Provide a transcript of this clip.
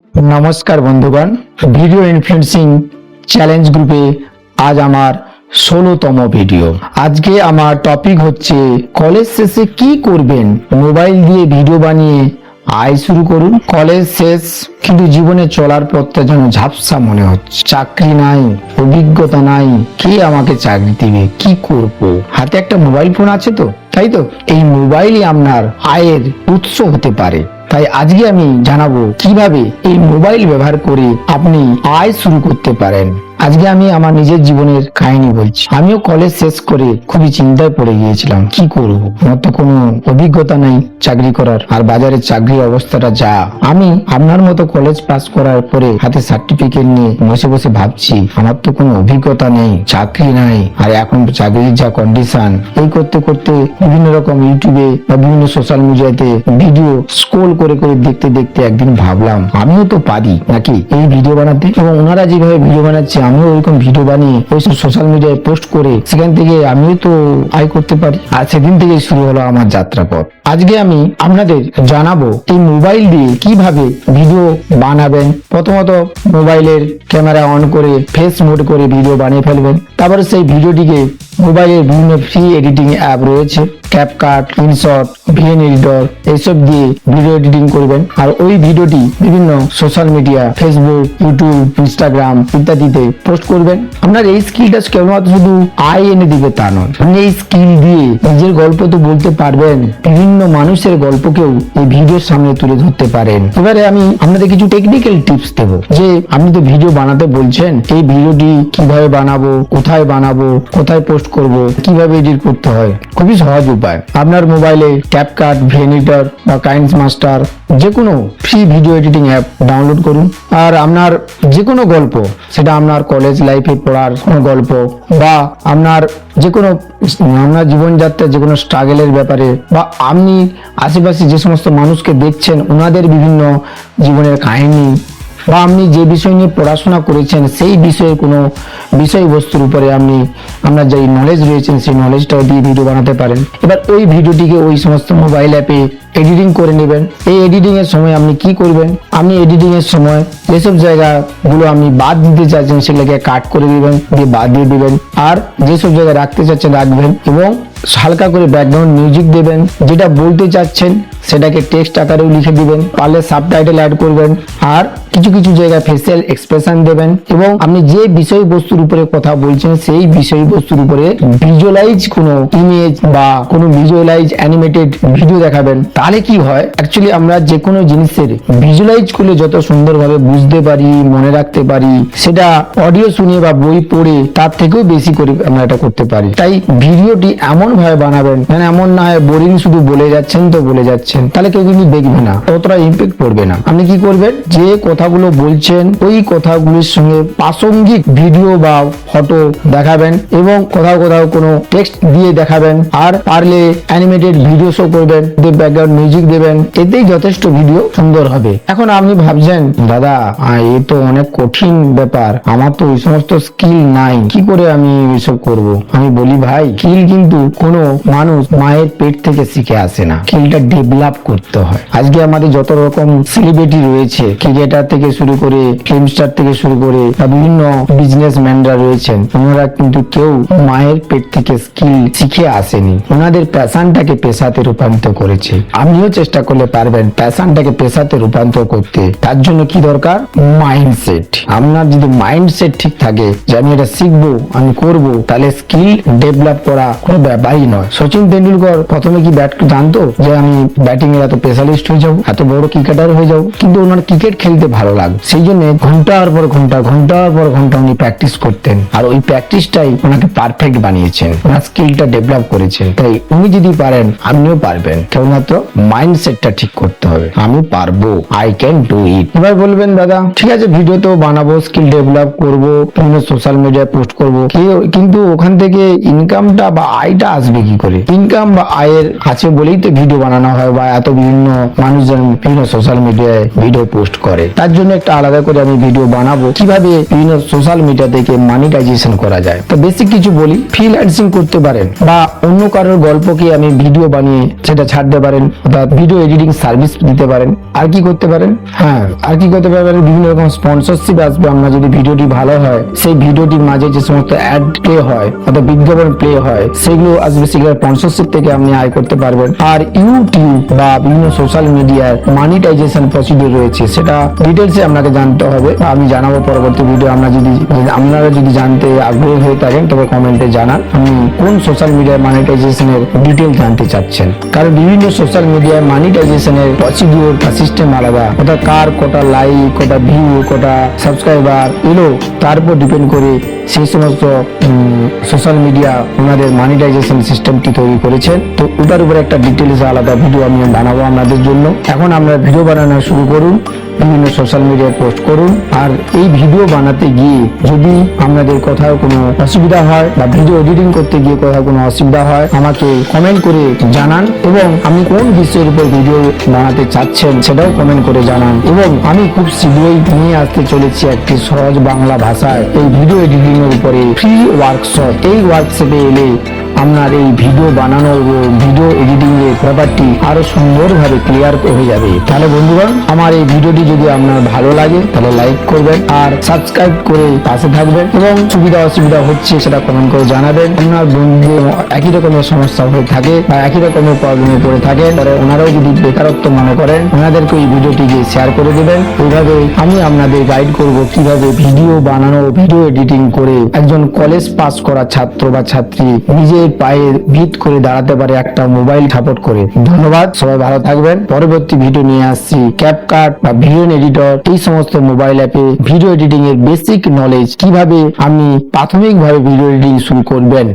नमस्कार बंधुगण, video इनफ्लुएंसिंग challenge ग्रुपे आज आमार 16तम भिडियो। आज के आमार टपिक होच्छे कलेज शेषे की करबेन। मोबाइल दिए भिडियो बानिए आय शुरू करुन। कलेज शेष किन्तु जीवने चलार पथटा जेन झापसा मने हच्छे। चाकरी नाई, अभिज्ञता नाई, के आमाके चाकरी दिबे, की करबो। हाते एकटा मोबाइल फोन आछे तो, ताई तो এই মোবাইলই আপনার আয়ের উৎস হতে পারে। তাই আজকে আমি জানাবো কিভাবে এই মোবাইল ব্যবহার করে আপনি আয় শুরু করতে পারেন। আজকে আমি আমার নিজের জীবনের কাহিনী বলছি। আমিও কলেজ শেষ করে খুবই চিন্তায় পড়ে গিয়েছিলাম, কি করব। আমার তো কোনো অভিজ্ঞতা নেই চাকরি করার, আর বাজারে চাকরির অবস্থাটা যা। আমি আপনার মতো কলেজ পাস করার পরে হাতে সার্টিফিকেট নিয়ে বসে বসে ভাবছি আমার তো কোনো অভিজ্ঞতা নেই, চাকরি নাই, আর এখন চাকরির যা কন্ডিশন। এই করতে করতে বিভিন্ন রকম ইউটিউবে বা বিভিন্ন সোশ্যাল মিডিয়াতে ভিডিও স্ক্রল করে করে দেখতে দেখতে একদিন ভাবলাম আমিও তো পারি নাকি এই ভিডিও বানাতে। এবং ওনারা যেভাবে ভিডিও বানাচ্ছে আমিও ওইরকম ভিডিও বানিয়ে ওই সোশ্যাল মিডিয়ায় পোস্ট করে সেখান থেকে আমিও তো আয় করতে পারি। আর সেদিন থেকে শুরু হলো আমার যাত্রাপথ। আজকে আমি আপনাদের জানাবো এই মোবাইল দিয়ে কিভাবে ভিডিও বানাবেন। প্রথমত মোবাইলের ক্যামেরা অন করে ফেস মোড করে ভিডিও বানিয়ে ফেলবেন। তারপরে সেই ভিডিওটিকে মোবাইলের বিভিন্ন ফ্রি এডিটিং অ্যাপ রয়েছে, ক্যাপকাট, ইনশট, ভিএন এডিটর, এইসব দিয়ে ভিডিও এডিটিং করবেন। আর ওই ভিডিওটি বিভিন্ন social media, Facebook, YouTube, Instagram ইত্যাদিতে পোস্ট করবেন। আপনার এই স্কিলটা কেবলমাত্র শুধু আয় এনে দিবে তা নয়, আপনি এই স্কিল দিয়ে নিজের গল্প তো বলতে পারবেন, বিভিন্ন মানুষের গল্পকেও এই ভিডিওর সামনে তুলে ধরতে পারেন। এবারে আমি আপনাদের কিছু টেকনিক্যাল টিপস দেবো, যে আপনি তো ভিডিও বানাতে বলছেন, এই ভিডিওটি কিভাবে বানাবো, কোথায় বানাবো, কোথায় পোস্ট করব, কিভাবে এডিট করতে হয়। খুবই সহজ উপায়। আপনার মোবাইলে ক্যাপকাট, ভিএন এডিটর বা কাইন্সমাস্টার যে কোনো free video editing app download করুন। আর আপনার যে কোনো গল্প, সেটা আপনার কলেজ লাইফে পড়ার কোনো গল্প বা আপনার যে কোনো আপনার জীবনযাত্রার যে কোনো স্ট্রাগলের ব্যাপারে, বা আপনি আশেপাশে যে সমস্ত মানুষকে দেখছেন ওনাদের বিভিন্ন জীবনের কাহিনী, বা আপনি যে বিষয় নিয়ে পড়াশোনা করেছেন সেই বিষয়ের কোনো বিষয়বস্তুর উপরে আপনার যে নলেজ রয়েছেন সেই নলেজটাও দিয়ে ভিডিও বানাতে পারেন। এবার ওই ভিডিওটিকে ওই সমস্ত মোবাইল অ্যাপে এডিটিং করে নেবেন। এই এডিটিং এর সময় আপনি কি করবেন, আপনি এডিটিং এর সময় যেসব জায়গাগুলো আপনি বাদ দিতে চাচ্ছেন সেগুলোকে কাট করে দিবেন, দিয়ে বাদ দিয়ে দিবেন। আর যেসব জায়গায় রাখতে চাচ্ছেন রাখবেন, এবং হালকা করে ব্যাকগ্রাউন্ড মিউজিক দেবেন। যেটা বলতে চাচ্ছেন সেটাকে টেক্সট আকারেও লিখে দিবেন, পারলে সাবটাইটেল অ্যাড করবেন। আর কিছু কিছু জায়গায় ফেসিয়াল এক্সপ্রেশন দেবেন, এবং আপনি যে বিষয়বস্তুর উপরে কথা বলছেন সেই বিষয়বস্তুর উপরে ভিজুয়ালাইজ কোনো ইমেজ বা কোনো ভিজুয়ালাইজ অ্যানিমেটেড ভিডিও দেখাবেন। তাহলে কি হয়, অ্যাকচুয়ালি আমরা যে কোনো জিনিসের ভিজুয়ালাইজ করলে যত সুন্দরভাবে বুঝতে পারি, মনে রাখতে পারি, সেটা অডিও শুনে বা বই পড়ে তার থেকেও বেশি করে আমরা এটা করতে পারি। তাই ভিডিওটি এমন ভাবে বানাবেন মানে এমন না হয় বোরিং শুধু বলে যাচ্ছেন তো বলে যাচ্ছেন, তাহলে কেউ কিন্তু দেখবে না, অতটা ইমপ্যাক্ট পড়বে না। আপনি কি করবেন, যে কথাগুলো বলছেন ওই কথাগুলোর সঙ্গে প্রাসঙ্গিক ভিডিও বা ফটো দেখাবেন, এবং কোথাও কোথাও কোনো টেক্সট দিয়ে দেখাবেন। আর পারলে অ্যানিমেটেড ভিডিও শো করবেন, ব্যাকগ্রাউন্ড মিউজিক দেবেন, এতেই যথেষ্ট ভিডিও সুন্দর হবে। এখন আপনি ভাবছেন দাদা এ তো অনেক কঠিন ব্যাপার, আমার তো ওই সমস্ত স্কিল নাই, কি করে আমি এসব করব। আমি বলি ভাই, স্কিল কিন্তু কোনো মানুষ মায়ের পেট থেকে শিখে আসে না, স্কিলটা ডেভেলপ করতে হয়। আজকে আমাদের যত রকম সেলিব্রিটি রয়েছে, ক্রিকেটার থেকে শুরু করে ফিল্ম স্টার থেকে শুরু করে বা বিভিন্ন বিজনেসম্যানরা রয়েছেন, ওনারা কিন্তু কেউ মায়ের পেট থেকে স্কিল শিখে আসেনি, ওনাদের প্যাশনটাকে পেশাতে রূপান্তর করেছে। আপনিও চেষ্টা করলে পারবেন প্যাশনটাকে পেশাতে রূপান্তর করতে। তার জন্য কি দরকার, মাইন্ডসেট। আপনার যদি মাইন্ডসেট ঠিক থাকে যে আমি এটা শিখবো, আমি করব, তাহলে স্কিল ডেভেলপ করা কোনো ব্যাপারই নয়। সচিন তেন্ডুলকর প্রথমে কি ব্যাট জানতো যে আমি ব্যাটিং এর এত স্পেশালিস্ট হয়ে যাবো, এত বড় ক্রিকেটার হয়ে যাবো, কিন্তু ওনার ক্রিকেট খেলতে ভালো লাগে, সেই জন্য ঘন্টার পর ঘন্টা উনি প্র্যাকটিস করতেন। আর ওই প্র্যাকটিসটাই ওনাকে পারফেক্ট বানিয়েছেন, ওনার স্কিলটা ডেভেলপ করেছেন। তাই উনি যদি পারেন আপনিও পারবেন, কেবলমাত্র মাইন্ডসেটটা ঠিক করতে হবে। আমি পারবো, আই ক্যান ডু ইট। এবার বলবেন দাদা ঠিক আছে ভিডিও তো বানাবো, স্কিল ডেভেলপ করবো, বিভিন্ন সোশ্যাল মিডিয়ায় পোস্ট করবো, কিন্তু ওখান থেকে ইনকামটা বা আয়টা আসবে কি করে। ইনকাম বা আয়ের আছে বলেই তো ভিডিও বানানো হয়, বা এত বিভিন্ন মানুষজন বিভিন্ন সোশ্যাল মিডিয়ায় ভিডিও পোস্ট করে। তার জন্য একটা আলাদা করে আমি ভিডিও বানাবো কিভাবে বিভিন্ন সোশ্যাল মিডিয়া থেকে মানিটাইজেশন করা যায়। তো বেসিক কিছু বলি, ফ্রিল্যান্সিং করতে পারেন, বা অন্য কারোর গল্পকে আমি ভিডিও বানিয়ে সেটা ছাড়তে পারেন, অর্থাৎ ভিডিও এডিটিং সার্ভিস দিতে পারেন। আর কি করতে পারেন, হ্যাঁ আর কি করতে পারেন, বিভিন্ন রকম স্পন্সরশিপ আসবে। আমরা যদি ভিডিওটি ভালো হয়, সেই ভিডিওটির মাঝে যে সমস্ত অ্যাড প্লে হয় অর্থাৎ বিজ্ঞাপন প্লে হয়, সেগুলো আসবে, সেগুলো স্পন্সরশিপ থেকে আপনি আয় করতে পারবেন। আর ইউটিউব বা বিভিন্ন সোশ্যাল মিডিয়ার মানিটাইজেশন প্রসিডিউর রয়েছে, সেটা ডিটেলসে আপনাকে জানতে হবে। আমি জানাবো পরবর্তী ভিডিও। আপনারা যদি জানতে আগ্রহী হয়ে থাকেন তবে কমেন্টে জানান আপনি কোন সোশ্যাল মিডিয়ার মানিটাইজেশনের ডিটেল জানতে চাচ্ছেন। কারণ বিভিন্ন সোশ্যাল মিডিয়ার মানিটাইজেশনের প্রসিডিউর বা সিস্টেম আলাদা, অর্থাৎ কার কটা লাইক, কটা ভিউ, কটা সাবস্ক্রাইবার এলো, তার উপর ডিপেন্ড করে সেই সমস্ত সোশ্যাল মিডিয়া ওনাদের মানিটাইজেশন সিস্টেমটি তৈরি করেছেন। তো ওটার উপরে একটা ডিটেলস আলাদা ভিডিও আমি বানাবো আপনাদের জন্য। এখন আমরা ভিডিও বানানো শুরু করুন, বিভিন্ন সোশ্যাল মিডিয়ায় পোস্ট করুন। আর এই ভিডিও বানাতে গিয়ে যদি আপনাদের কোথাও কোনো অসুবিধা হয় বা ভিডিও এডিটিং করতে গিয়ে কোথাও কোনো অসুবিধা হয়, আমাকে কমেন্ট করে জানান। এবং আমি কোন বিষয়ের উপর ভিডিও বানাতে চাচ্ছেন সেটাও কমেন্ট করে জানান। এবং আমি খুব শীঘ্রই নিয়ে আসতে চলেছি একটি সহজ বাংলা ভাষায় এই ভিডিও এডিটিং এর উপরে ফ্রি ওয়ার্কশপ। এই ওয়ার্কশপে এলে আপনার এই ভিডিও বানানো এবং ভিডিও এডিটিং এর ব্যাপারটি আরো সুন্দরভাবে ক্লিয়ার হয়ে যাবে। তাহলে বন্ধুগণ, আমার এই ভিডিওটি যদি আপনার ভালো লাগে তাহলে লাইক করবেন আর সাবস্ক্রাইব করে পাশে থাকবেন। এবং সুবিধা অসুবিধা হচ্ছে সেটা কমেন্ট করে জানাবেন। আপনার বন্ধু একই রকমের সমস্যা হয়ে থাকে বা একই রকমের প্রবলেমে পড়ে থাকেন, পরে ওনারাও যদি বেকারত্ব মনে করেন, ওনাদেরকে এই ভিডিওটিকে শেয়ার করে দেবেন। এইভাবে আমি আপনাদের গাইড করব কিভাবে ভিডিও বানানো, ভিডিও এডিটিং করে একজন কলেজ পাস করা ছাত্র বা ছাত্রী নিজের পায়ে ভিত করে দাঁড়াতে পারে একটা মোবাইল সাপোর্ট করে। ধন্যবাদ, সবাই ভালো থাকবেন। পরবর্তী ভিডিও নিয়ে আসছি ক্যাপকাট বা ভিডিও এডিটর, এই সমস্ত মোবাইল অ্যাপে ভিডিও এডিটিং এর বেসিক নলেজ, কিভাবে আপনি প্রাথমিকভাবে ভিডিও এডিটিং শুরু করবেন।